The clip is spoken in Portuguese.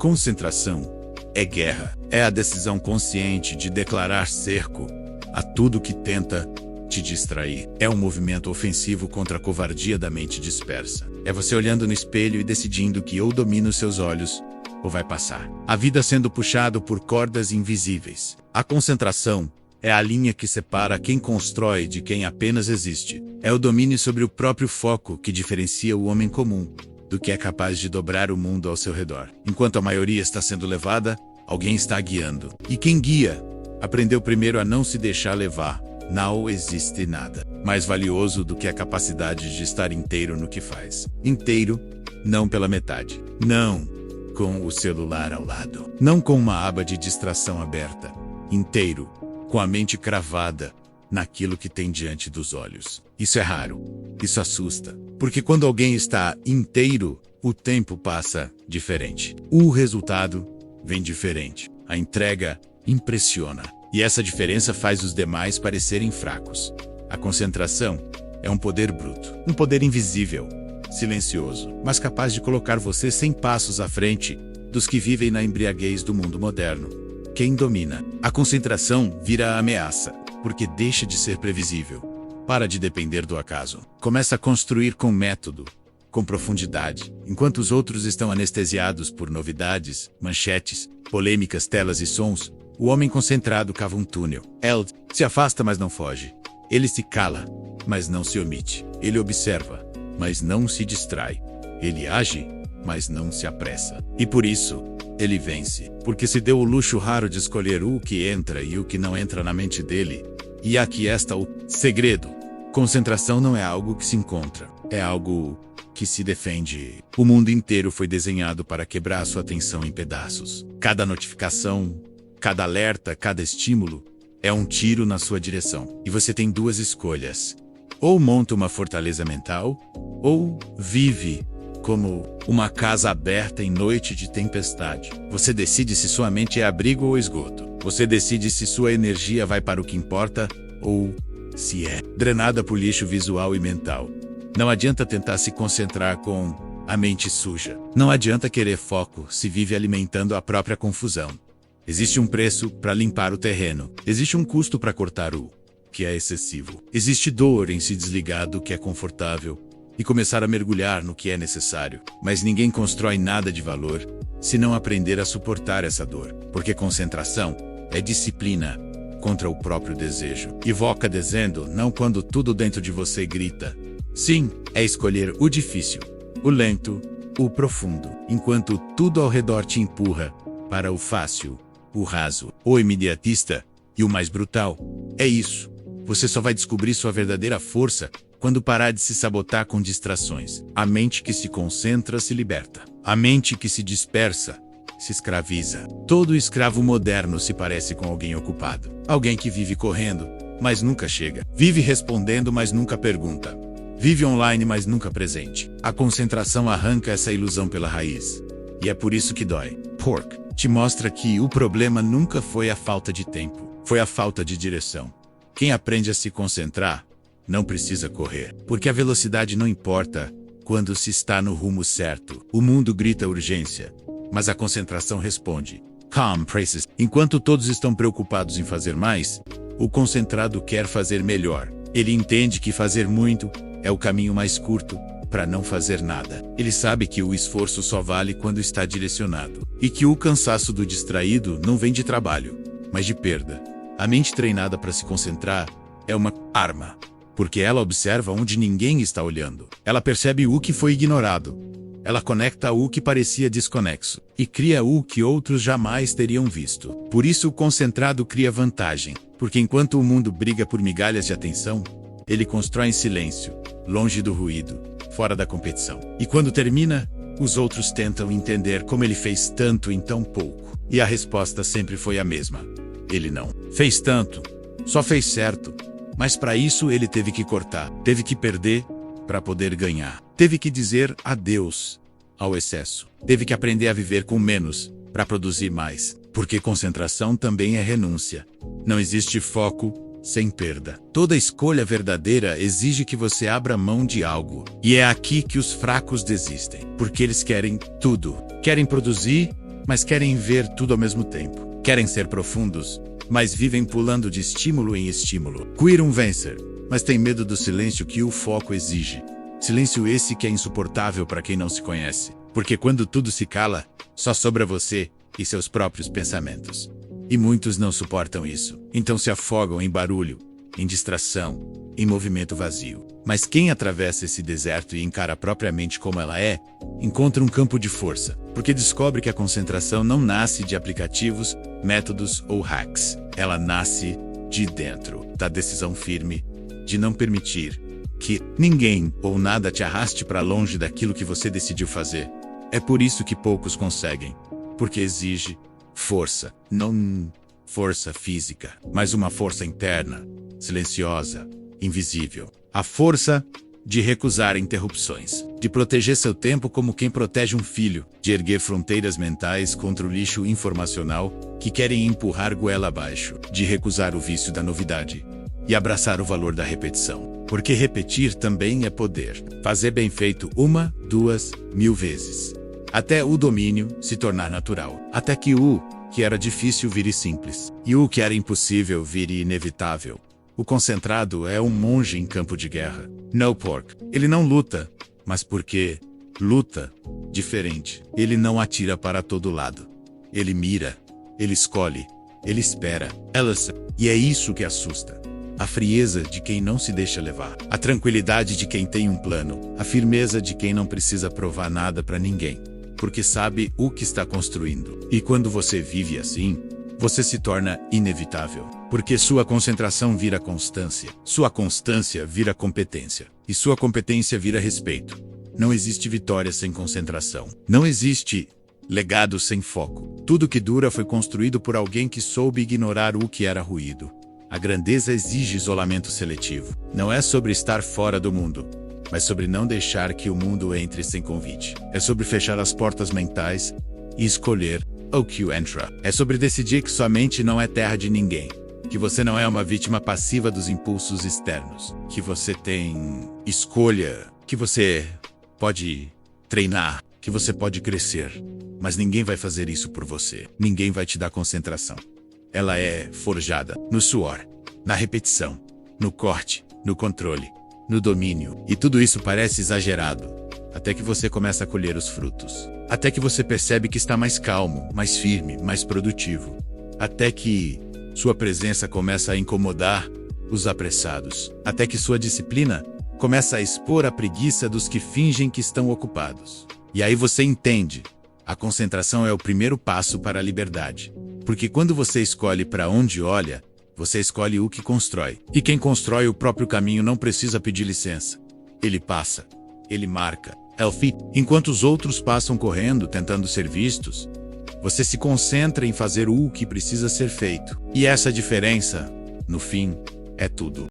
Concentração é guerra. É a decisão consciente de declarar cerco a tudo que tenta te distrair. É um movimento ofensivo contra a covardia da mente dispersa. É você olhando no espelho e decidindo que ou domina os seus olhos ou vai passar. A vida sendo puxado por cordas invisíveis. A concentração é a linha que separa quem constrói de quem apenas existe. É o domínio sobre o próprio foco que diferencia o homem comum do que é capaz de dobrar o mundo ao seu redor. Enquanto a maioria está sendo levada, alguém está guiando. E quem guia aprendeu primeiro a não se deixar levar. Não existe nada mais valioso do que a capacidade de estar inteiro no que faz. Inteiro, não pela metade. Não com o celular ao lado. Não com uma aba de distração aberta. Inteiro, com a mente cravada naquilo que tem diante dos olhos. Isso é raro. Isso assusta. Porque quando alguém está inteiro, o tempo passa diferente. O resultado vem diferente. A entrega impressiona. E essa diferença faz os demais parecerem fracos. A concentração é um poder bruto. Um poder invisível, silencioso, mas capaz de colocar você 100 passos à frente dos que vivem na embriaguez do mundo moderno. Quem domina a concentração vira a ameaça, porque deixa de ser previsível. Para de depender do acaso. Começa a construir com método, com profundidade. Enquanto os outros estão anestesiados por novidades, manchetes, polêmicas, telas e sons, o homem concentrado cava um túnel. Ele se afasta, mas não foge. Ele se cala, mas não se omite. Ele observa, mas não se distrai. Ele age, mas não se apressa. E por isso, ele vence. Porque se deu o luxo raro de escolher o que entra e o que não entra na mente dele. E aqui está o segredo. Concentração não é algo que se encontra. É algo que se defende. O mundo inteiro foi desenhado para quebrar sua atenção em pedaços. Cada notificação, cada alerta, cada estímulo é um tiro na sua direção. E você tem duas escolhas. Ou monta uma fortaleza mental, ou vive como uma casa aberta em noite de tempestade. Você decide se sua mente é abrigo ou esgoto. Você decide se sua energia vai para o que importa ou se é drenada por lixo visual e mental. Não adianta tentar se concentrar com a mente suja. Não adianta querer foco se vive alimentando a própria confusão. Existe um preço para limpar o terreno. Existe um custo para cortar o que é excessivo. Existe dor em se desligar do que é confortável e começar a mergulhar no que é necessário. Mas ninguém constrói nada de valor se não aprender a suportar essa dor. Porque concentração é disciplina contra o próprio desejo. Evoca dizendo não quando tudo dentro de você grita. Sim, é escolher o difícil, o lento, o profundo, enquanto tudo ao redor te empurra para o fácil, o raso, o imediatista e o mais brutal. É isso. Você só vai descobrir sua verdadeira força quando parar de se sabotar com distrações. A mente que se concentra se liberta. A mente que se dispersa se escraviza. Todo escravo moderno se parece com alguém ocupado. Alguém que vive correndo, mas nunca chega. Vive respondendo, mas nunca pergunta. Vive online, mas nunca presente. A concentração arranca essa ilusão pela raiz. E é por isso que dói. Pork te mostra que o problema nunca foi a falta de tempo. Foi a falta de direção. Quem aprende a se concentrar não precisa correr. Porque a velocidade não importa quando se está no rumo certo. O mundo grita urgência, mas a concentração responde. Calm praces. Enquanto todos estão preocupados em fazer mais, o concentrado quer fazer melhor. Ele entende que fazer muito é o caminho mais curto para não fazer nada. Ele sabe que o esforço só vale quando está direcionado. E que o cansaço do distraído não vem de trabalho, mas de perda. A mente treinada para se concentrar é uma arma. Porque ela observa onde ninguém está olhando. Ela percebe o que foi ignorado. Ela conecta o que parecia desconexo. E cria o que outros jamais teriam visto. Por isso o concentrado cria vantagem. Porque enquanto o mundo briga por migalhas de atenção, ele constrói em silêncio, longe do ruído, fora da competição. E quando termina, os outros tentam entender como ele fez tanto em tão pouco. E a resposta sempre foi a mesma. Ele não fez tanto, só fez certo. Mas para isso ele teve que cortar, teve que perder para poder ganhar. Teve que dizer adeus ao excesso. Teve que aprender a viver com menos para produzir mais. Porque concentração também é renúncia. Não existe foco sem perda. Toda escolha verdadeira exige que você abra mão de algo. E é aqui que os fracos desistem. Porque eles querem tudo. Querem produzir, mas querem ver tudo ao mesmo tempo. Querem ser profundos, mas vivem pulando de estímulo em estímulo. Queiram vencer, mas têm medo do silêncio que o foco exige. Silêncio esse que é insuportável para quem não se conhece. Porque quando tudo se cala, só sobra você e seus próprios pensamentos. E muitos não suportam isso. Então se afogam em barulho, em distração, em movimento vazio. Mas quem atravessa esse deserto e encara propriamente como ela é, encontra um campo de força, porque descobre que a concentração não nasce de aplicativos, métodos ou hacks. Ela nasce de dentro, da decisão firme de não permitir que ninguém ou nada te arraste para longe daquilo que você decidiu fazer. É por isso que poucos conseguem, porque exige força, não força física, mas uma força interna, silenciosa, invisível. A força de recusar interrupções, de proteger seu tempo como quem protege um filho, de erguer fronteiras mentais contra o lixo informacional que querem empurrar goela abaixo, de recusar o vício da novidade e abraçar o valor da repetição. Porque repetir também é poder. Fazer bem feito 1, 2, 1000 vezes. Até o domínio se tornar natural. Até que o que era difícil vire simples. E o que era impossível vire inevitável. O concentrado é um monge em campo de guerra. No pork. Ele não luta, mas porque luta diferente. Ele não atira para todo lado. Ele mira, ele escolhe, ele espera. E é isso que assusta. A frieza de quem não se deixa levar. A tranquilidade de quem tem um plano. A firmeza de quem não precisa provar nada para ninguém. Porque sabe o que está construindo. E quando você vive assim, você se torna inevitável. Porque sua concentração vira constância. Sua constância vira competência. E sua competência vira respeito. Não existe vitória sem concentração. Não existe legado sem foco. Tudo que dura foi construído por alguém que soube ignorar o que era ruído. A grandeza exige isolamento seletivo. Não é sobre estar fora do mundo, mas sobre não deixar que o mundo entre sem convite. É sobre fechar as portas mentais e escolher o que entra. É sobre decidir que sua mente não é terra de ninguém. Que você não é uma vítima passiva dos impulsos externos. Que você tem escolha. Que você pode treinar. Que você pode crescer. Mas ninguém vai fazer isso por você. Ninguém vai te dar concentração. Ela é forjada no suor, na repetição, no corte, no controle, no domínio. E tudo isso parece exagerado, até que você começa a colher os frutos. Até que você percebe que está mais calmo, mais firme, mais produtivo. Até que sua presença começa a incomodar os apressados. Até que sua disciplina começa a expor a preguiça dos que fingem que estão ocupados. E aí você entende. A concentração é o primeiro passo para a liberdade. Porque quando você escolhe para onde olha, você escolhe o que constrói. E quem constrói o próprio caminho não precisa pedir licença. Ele passa. Ele marca. Enquanto os outros passam correndo, tentando ser vistos, você se concentra em fazer o que precisa ser feito. E essa diferença, no fim, é tudo.